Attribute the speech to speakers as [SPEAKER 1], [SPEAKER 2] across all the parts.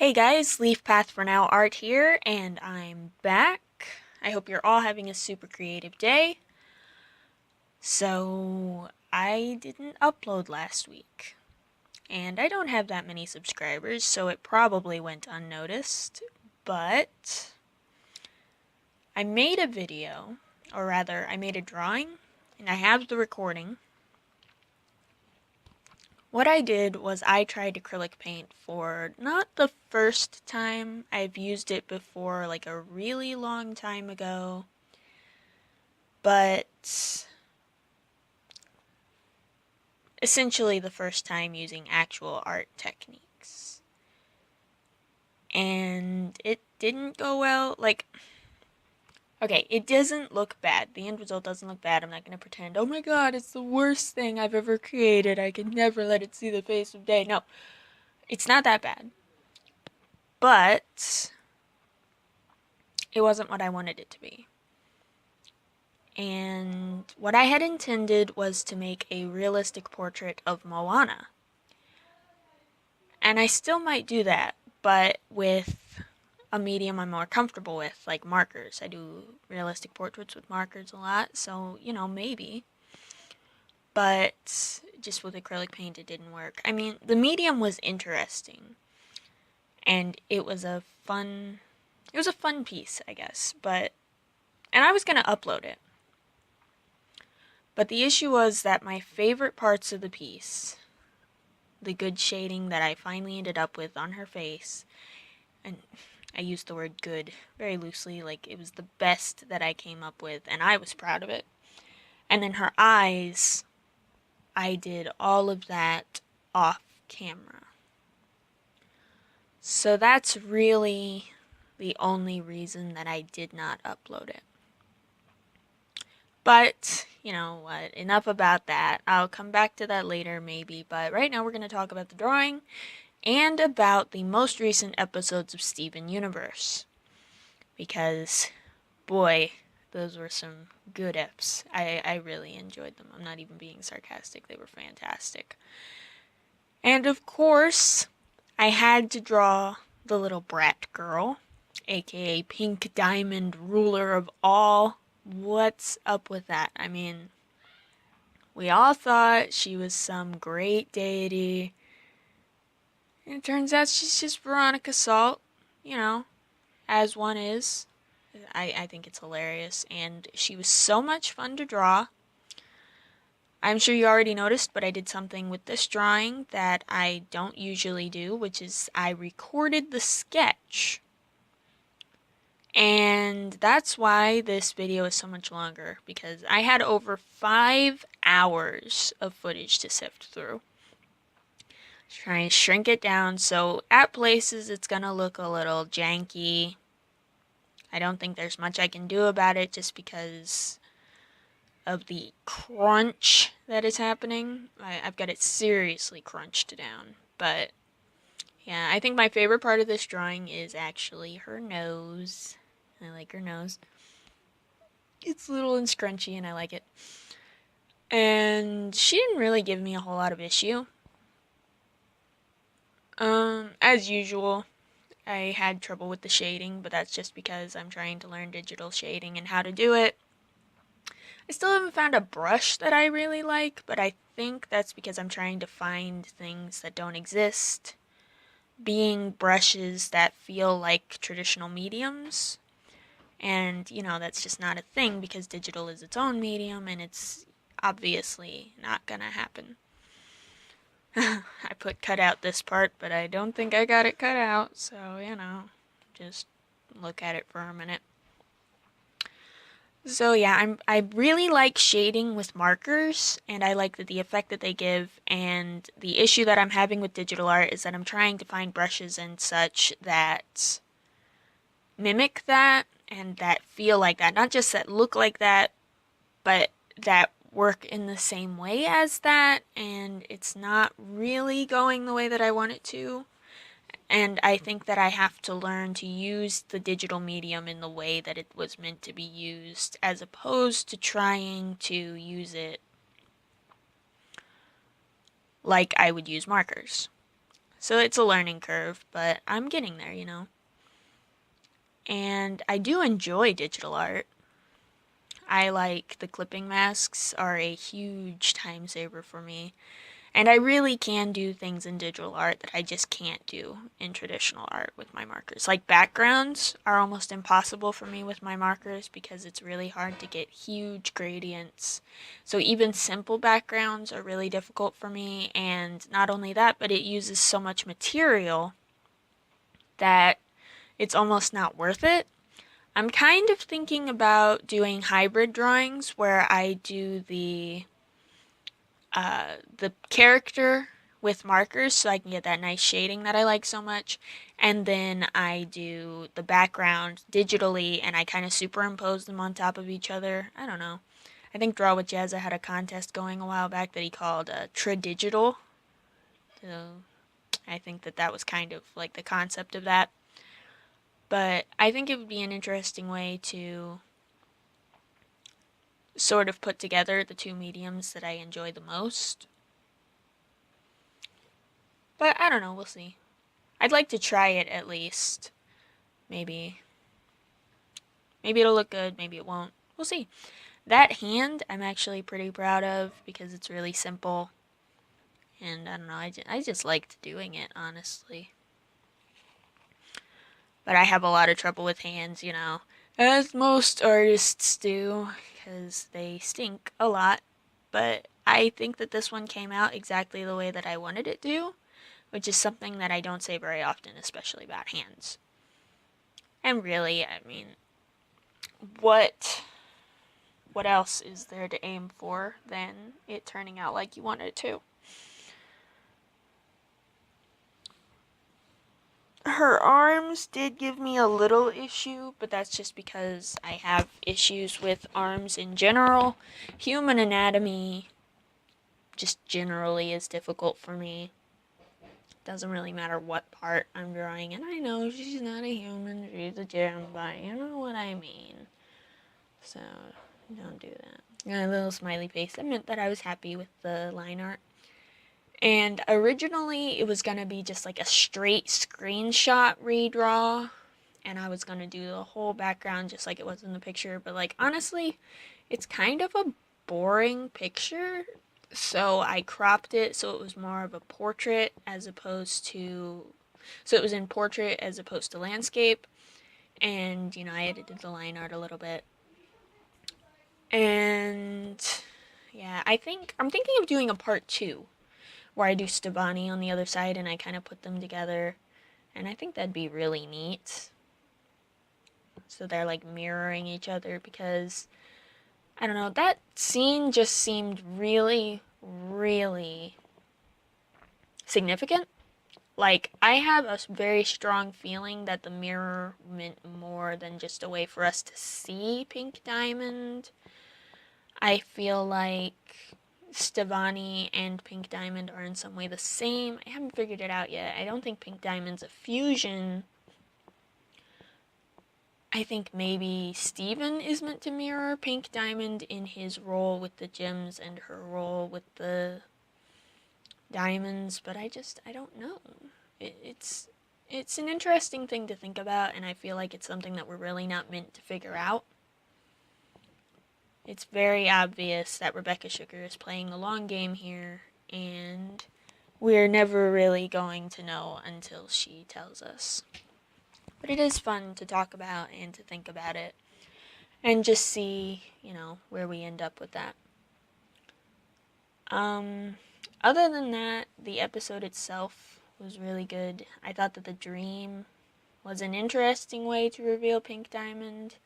[SPEAKER 1] Hey guys, LeafpathForNow art here, and I'm back. I hope you're all having a super creative day. So, I didn't upload last week, and I don't have that many subscribers, so it probably went unnoticed, but I made a video, or rather, I made a drawing, and I have the recording. What I did was I tried acrylic paint for not the first time. I've used it before, like a really long time ago. But essentially the first time using actual art techniques. And it didn't go well. Okay, it doesn't look bad. The end result doesn't look bad. I'm not going to pretend, oh my god, it's the worst thing I've ever created. I can never let it see the face of day. No, it's not that bad. But it wasn't what I wanted it to be. And what I had intended was to make a realistic portrait of Moana. And I still might do that, but with a medium I'm more comfortable with, like markers. I do realistic portraits with markers a lot, so, maybe. But just with acrylic paint, it didn't work. I mean, the medium was interesting, and it was a fun piece, I guess, and I was going to upload it. But the issue was that my favorite parts of the piece, the good shading that I finally ended up with on her face, and I used the word good very loosely, like it was the best that I came up with, and I was proud of it. And then her eyes, I did all of that off camera. So that's really the only reason that I did not upload it. But, you know what, enough about that. I'll come back to that later maybe, but right now we're going to talk about the drawing and about the most recent episodes of Steven Universe. Because, boy, those were some good eps. I really enjoyed them. I'm not even being sarcastic. They were fantastic. And of course, I had to draw the little brat girl, aka Pink Diamond, ruler of all. What's up with that? I mean, we all thought she was some great deity. And it turns out she's just Veronica Salt, as one is. I think it's hilarious, and she was so much fun to draw. I'm sure you already noticed, but I did something with this drawing that I don't usually do, which is I recorded the sketch. And that's why this video is so much longer, because I had over 5 hours of footage to sift through. Try and shrink it down, so at places it's gonna look a little janky. I don't think there's much I can do about it just because of the crunch that is happening. I've got it seriously crunched down. But yeah, I think my favorite part of this drawing is actually her nose. I like her nose. It's little and scrunchy and I like it. And she didn't really give me a whole lot of issue. As usual, I had trouble with the shading, but that's just because I'm trying to learn digital shading and how to do it. I still haven't found a brush that I really like, but I think that's because I'm trying to find things that don't exist, being brushes that feel like traditional mediums. And, that's just not a thing because digital is its own medium and it's obviously not gonna happen. I put cut out this part, but I don't think I got it cut out, so, just look at it for a minute. So yeah, I really like shading with markers, and I like the effect that they give, and the issue that I'm having with digital art is that I'm trying to find brushes and such that mimic that, and that feel like that. Not just that look like that, but that work in the same way as that, and it's not really going the way that I want it to. And I think that I have to learn to use the digital medium in the way that it was meant to be used, as opposed to trying to use it like I would use markers. So it's a learning curve, but I'm getting there, And I do enjoy digital art. I like the clipping masks are a huge time saver for me. And I really can do things in digital art that I just can't do in traditional art with my markers. Like backgrounds are almost impossible for me with my markers because it's really hard to get huge gradients. So even simple backgrounds are really difficult for me. And not only that, but it uses so much material that it's almost not worth it. I'm kind of thinking about doing hybrid drawings where I do the character with markers so I can get that nice shading that I like so much, and then I do the background digitally and I kind of superimpose them on top of each other. I don't know. I think Draw with Jazza had a contest going a while back that he called Tradigital. So I think that was kind of like the concept of that. But I think it would be an interesting way to sort of put together the two mediums that I enjoy the most. But I don't know, we'll see. I'd like to try it at least. Maybe. Maybe it'll look good, maybe it won't. We'll see. That hand I'm actually pretty proud of because it's really simple. And I don't know, I just liked doing it, honestly. But I have a lot of trouble with hands, as most artists do, because they stink a lot. But I think that this one came out exactly the way that I wanted it to, which is something that I don't say very often, especially about hands. And really, I mean, what else is there to aim for than it turning out like you wanted it to? Her arms did give me a little issue, but that's just because I have issues with arms in general. Human anatomy just generally is difficult for me. Doesn't really matter what part I'm drawing, and I know she's not a human, she's a gem, but you know what I mean. So, don't do that. And a little smiley face. That meant that I was happy with the line art. And originally it was going to be just like a straight screenshot redraw, and I was going to do the whole background just like it was in the picture, but like honestly, it's kind of a boring picture, so I cropped it so it was more of a portrait as opposed to so it was in portrait as opposed to landscape, and I edited the line art a little bit. And yeah, I'm thinking of doing a part 2 where I do Stevani on the other side and I kind of put them together. And I think that'd be really neat. So they're like mirroring each other because, I don't know, that scene just seemed really, really significant. Like, I have a very strong feeling that the mirror meant more than just a way for us to see Pink Diamond. I feel like Stevani and Pink Diamond are in some way the same. I haven't figured it out yet. I don't think Pink Diamond's a fusion. I think maybe Steven is meant to mirror Pink Diamond in his role with the gems and her role with the diamonds, but I don't know. It's an interesting thing to think about, and I feel like it's something that we're really not meant to figure out. It's very obvious that Rebecca Sugar is playing the long game here, and we're never really going to know until she tells us. But it is fun to talk about and to think about it, and just see, where we end up with that. Other than that, the episode itself was really good. I thought that the dream was an interesting way to reveal Pink Diamond.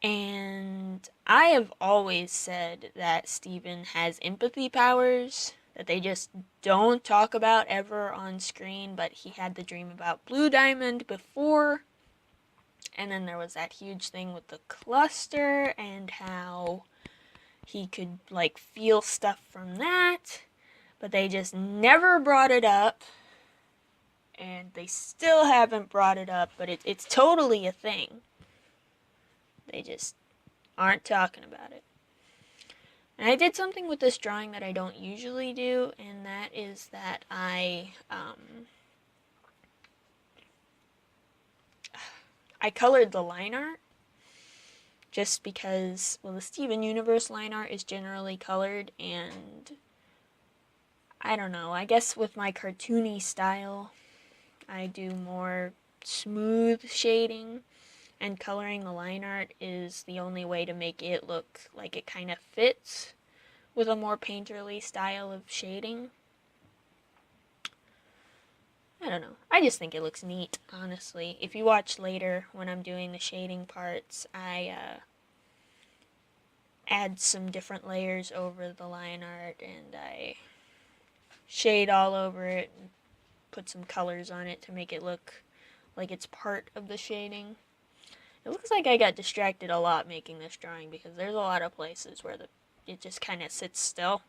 [SPEAKER 1] And I have always said that Steven has empathy powers that they just don't talk about ever on screen, but he had the dream about Blue Diamond before. And then there was that huge thing with the cluster and how he could like feel stuff from that, but they just never brought it up. And they still haven't brought it up, but it's totally a thing. They just aren't talking about it. And I did something with this drawing that I don't usually do, and that is that I I colored the line art just because, well, the Steven Universe line art is generally colored, and I don't know, I guess with my cartoony style, I do more smooth shading, and coloring the line art is the only way to make it look like it kind of fits with a more painterly style of shading. I don't know. I just think it looks neat, honestly. If you watch later when I'm doing the shading parts, I add some different layers over the line art, and I shade all over it and put some colors on it to make it look like it's part of the shading. It looks like I got distracted a lot making this drawing because there's a lot of places where it just kind of sits still.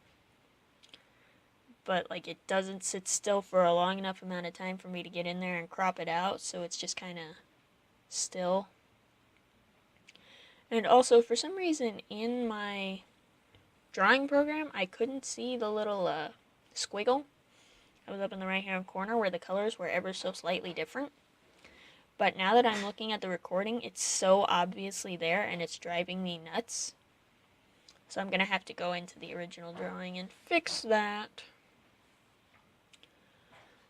[SPEAKER 1] But like it doesn't sit still for a long enough amount of time for me to get in there and crop it out, so it's just kind of still. And also, for some reason, in my drawing program, I couldn't see the little squiggle. I was up in the right hand corner where the colors were ever so slightly different. But now that I'm looking at the recording, it's so obviously there and it's driving me nuts. So I'm going to have to go into the original drawing and fix that.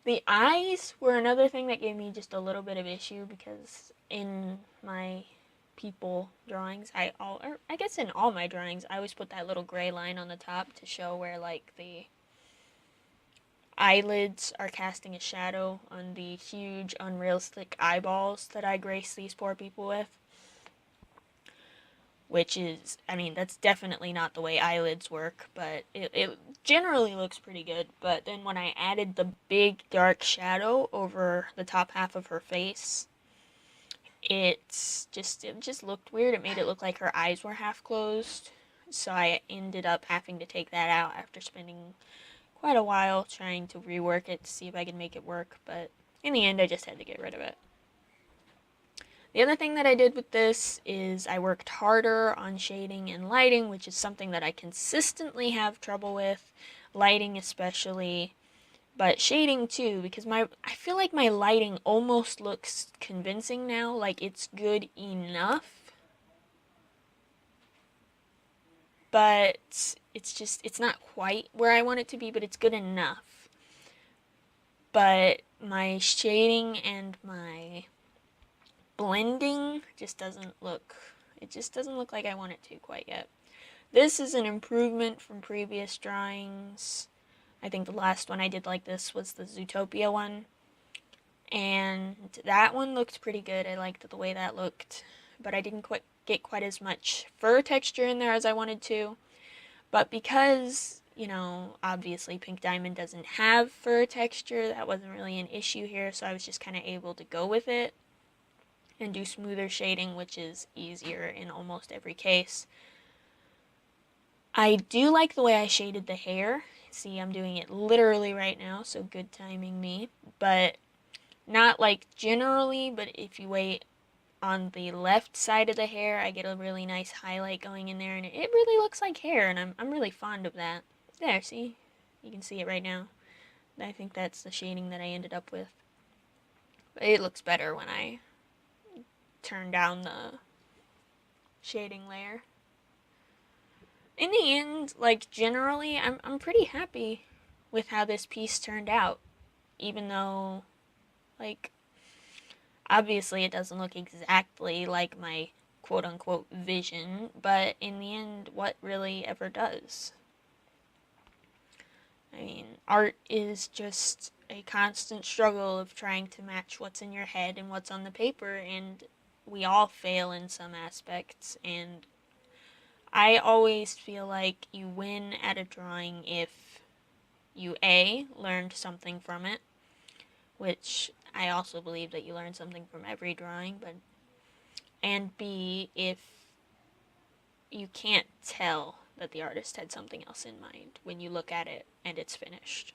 [SPEAKER 1] The eyes were another thing that gave me just a little bit of issue because in my people drawings, I guess in all my drawings, I always put that little gray line on the top to show where like the eyelids are casting a shadow on the huge unrealistic eyeballs that I grace these poor people with. Which is, I mean, that's definitely not the way eyelids work, but it generally looks pretty good. But then when I added the big dark shadow over the top half of her face, it just looked weird. It made it look like her eyes were half closed. So I ended up having to take that out after spending quite a while trying to rework it to see if I could make it work. But in the end, I just had to get rid of it. The other thing that I did with this is I worked harder on shading and lighting, which is something that I consistently have trouble with, lighting especially, but shading too, because I feel like my lighting almost looks convincing now, like it's good enough, but it's not quite where I want it to be, but it's good enough. But my shading and my blending just doesn't look like I want it to quite yet. This is an improvement from previous drawings. I think the last one I did like this was the Zootopia one, and that one looked pretty good. I liked the way that looked, but I didn't get quite as much fur texture in there as I wanted to. But because, you know, obviously Pink Diamond doesn't have fur texture, that wasn't really an issue here, so I was just kind of able to go with it and do smoother shading, which is easier in almost every case. I do like the way I shaded the hair. See, I'm doing it literally right now, so good timing me. But not like generally, but if you wait on the left side of the hair, I get a really nice highlight going in there, and it really looks like hair, and I'm really fond of that. There, see? You can see it right now. I think that's the shading that I ended up with. But it looks better when I turn down the shading layer. In the end, like generally, I'm pretty happy with how this piece turned out, even though, like, obviously it doesn't look exactly like my quote-unquote vision, but in the end, what really ever does? I mean, art is just a constant struggle of trying to match what's in your head and what's on the paper, and we all fail in some aspects, and I always feel like you win at a drawing if you A, learned something from it, which I also believe that you learn something from every drawing, and B, if you can't tell that the artist had something else in mind when you look at it and it's finished.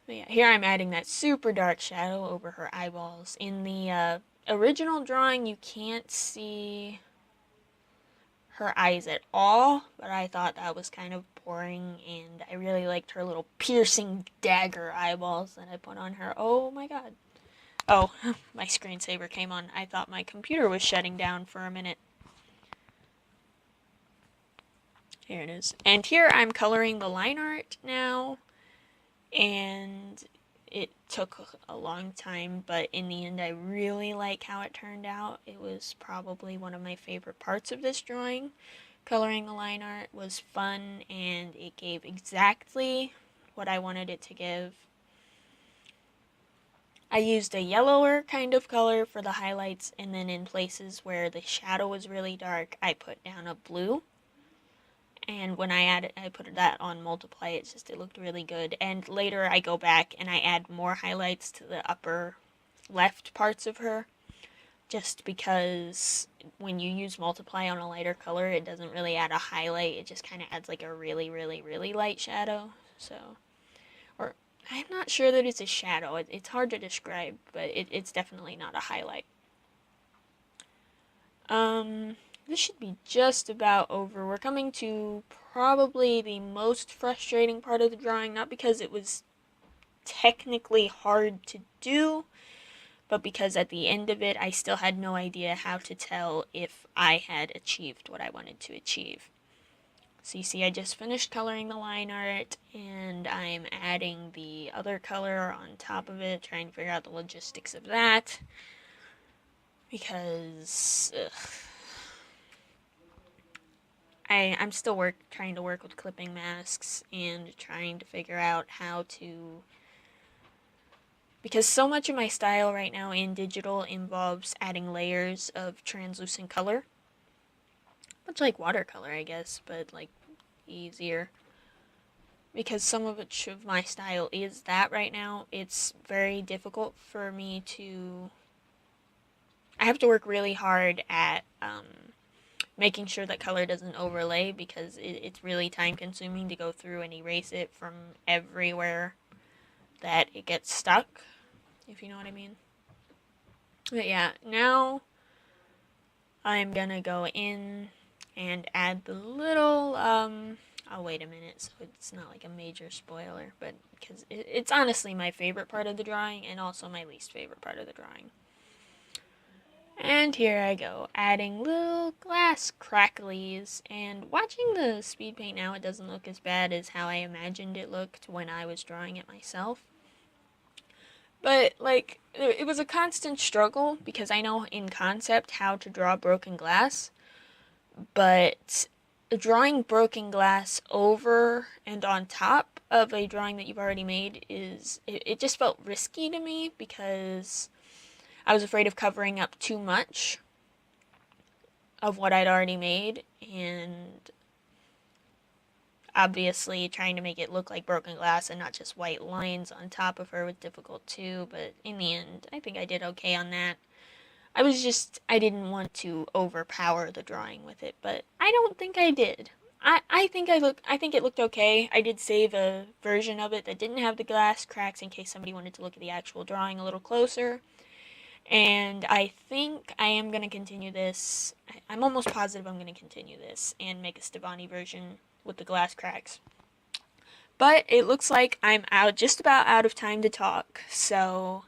[SPEAKER 1] But yeah, here I'm adding that super dark shadow over her eyeballs. In the original drawing, you can't see her eyes at all, but I thought that was kind of boring, and I really liked her little piercing dagger eyeballs that I put on her. Oh my god. Oh, my screensaver came on. I thought my computer was shutting down for a minute. Here it is. And here I'm coloring the line art now. And it took a long time, but in the end I really like how it turned out. It was probably one of my favorite parts of this drawing. Coloring the line art was fun, and it gave exactly what I wanted it to give. I used a yellower kind of color for the highlights, and then in places where the shadow was really dark, I put down a blue. And when I put that on multiply, it looked really good. And later I go back and I add more highlights to the upper left parts of her, just because when you use multiply on a lighter color, it doesn't really add a highlight. It just kind of adds like a really, really, really light shadow. So, or I'm not sure that it's a shadow. It's hard to describe, but it's definitely not a highlight. This should be just about over. We're coming to probably the most frustrating part of the drawing, not because it was technically hard to do, but because at the end of it, I still had no idea how to tell if I had achieved what I wanted to achieve. So you see, I just finished coloring the line art, and I'm adding the other color on top of it, trying to figure out the logistics of that, because I'm still trying to work with clipping masks and trying to figure out how to, because so much of my style right now in digital involves adding layers of translucent color, much like watercolor, I guess, but like easier. Because some of my style is that right now, it's very difficult for me to. I have to work really hard at making sure that color doesn't overlay, because it's really time consuming to go through and erase it from everywhere that it gets stuck, if you know what I mean. But yeah, now I'm gonna go in and add the little, I'll wait a minute so it's not like a major spoiler, but because it's honestly my favorite part of the drawing and also my least favorite part of the drawing. And here I go, adding little glass cracklies, and watching the speed paint now, it doesn't look as bad as how I imagined it looked when I was drawing it myself. But, like, it was a constant struggle, because I know in concept how to draw broken glass, but drawing broken glass over and on top of a drawing that you've already made it just felt risky to me, because I was afraid of covering up too much of what I'd already made, and obviously trying to make it look like broken glass and not just white lines on top of her was difficult too, but in the end, I think I did okay on that. I didn't want to overpower the drawing with it, but I don't think I did. I think it looked okay. I did save a version of it that didn't have the glass cracks in case somebody wanted to look at the actual drawing a little closer. And I think I am going to continue this. I'm almost positive I'm going to continue this and make a Stevani version with the glass cracks. But it looks like I'm just about out of time to talk, so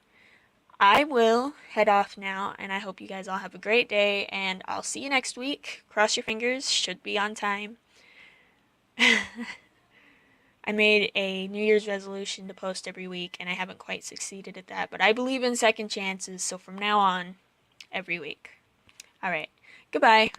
[SPEAKER 1] I will head off now, and I hope you guys all have a great day, and I'll see you next week. Cross your fingers, should be on time. I made a New Year's resolution to post every week, and I haven't quite succeeded at that, but I believe in second chances, so from now on, every week. Alright, goodbye.